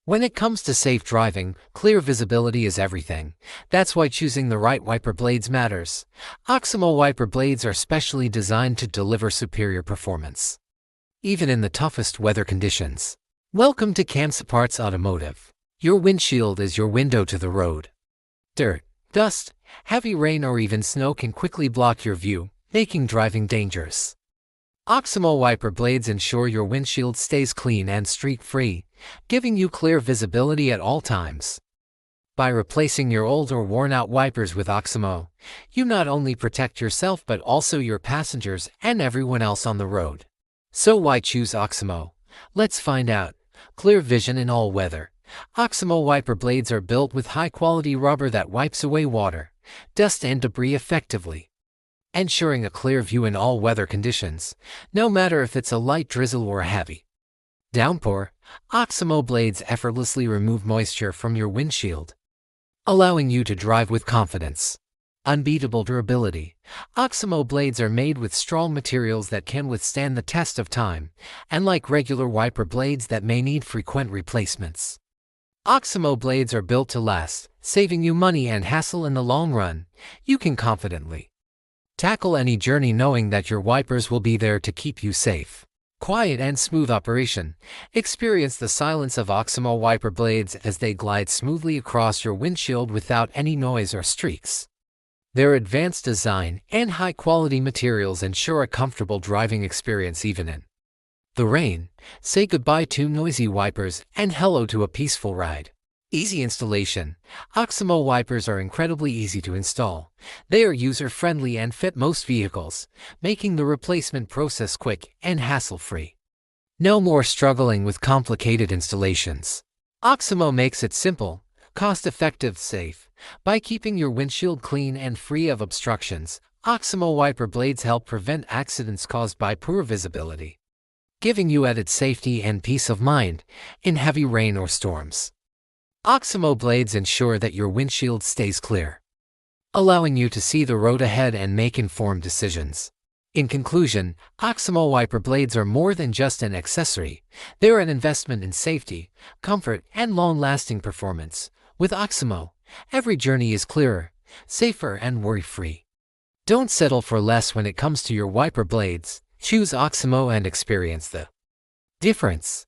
When it comes to safe driving, clear visibility is everything. That's why choosing the right wiper blades matters. Oximo wiper blades are specially designed to deliver superior performance, even in the toughest weather conditions. Welcome to Camsaparts Automotive. Your windshield is your window to the road. Dirt, dust, heavy rain or even snow can quickly block your view, making driving dangerous. Oximo wiper blades ensure your windshield stays clean and streak-free, giving you clear visibility at all times. By replacing your old or worn-out wipers with Oximo, you not only protect yourself but also your passengers and everyone else on the road. So why choose Oximo? Let's find out. Clear vision in all weather. Oximo wiper blades are built with high-quality rubber that wipes away water, dust and debris effectively, ensuring a clear view in all weather conditions, no matter if it's a light drizzle or a heavy downpour. Oximo blades effortlessly remove moisture from your windshield, allowing you to drive with confidence. Unbeatable durability. Oximo blades are made with strong materials that can withstand the test of time, unlike regular wiper blades that may need frequent replacements. Oximo blades are built to last, saving you money and hassle in the long run. You can confidently tackle any journey knowing that your wipers will be there to keep you safe. Quiet and smooth operation. Experience the silence of Oximo wiper blades as they glide smoothly across your windshield without any noise or streaks. Their advanced design and high-quality materials ensure a comfortable driving experience even in the rain. Say goodbye to noisy wipers and hello to a peaceful ride. Easy installation. Oximo wipers are incredibly easy to install. They are user-friendly and fit most vehicles, making the replacement process quick and hassle-free. No more struggling with complicated installations. Oximo makes it simple, cost-effective, safe. By keeping your windshield clean and free of obstructions, Oximo wiper blades help prevent accidents caused by poor visibility, giving you added safety and peace of mind in heavy rain or storms. Oximo blades ensure that your windshield stays clear, allowing you to see the road ahead and make informed decisions. In conclusion, Oximo wiper blades are more than just an accessory. They're an investment in safety, comfort, and long-lasting performance. With Oximo, every journey is clearer, safer, and worry-free. Don't settle for less when it comes to your wiper blades. Choose Oximo and experience the difference.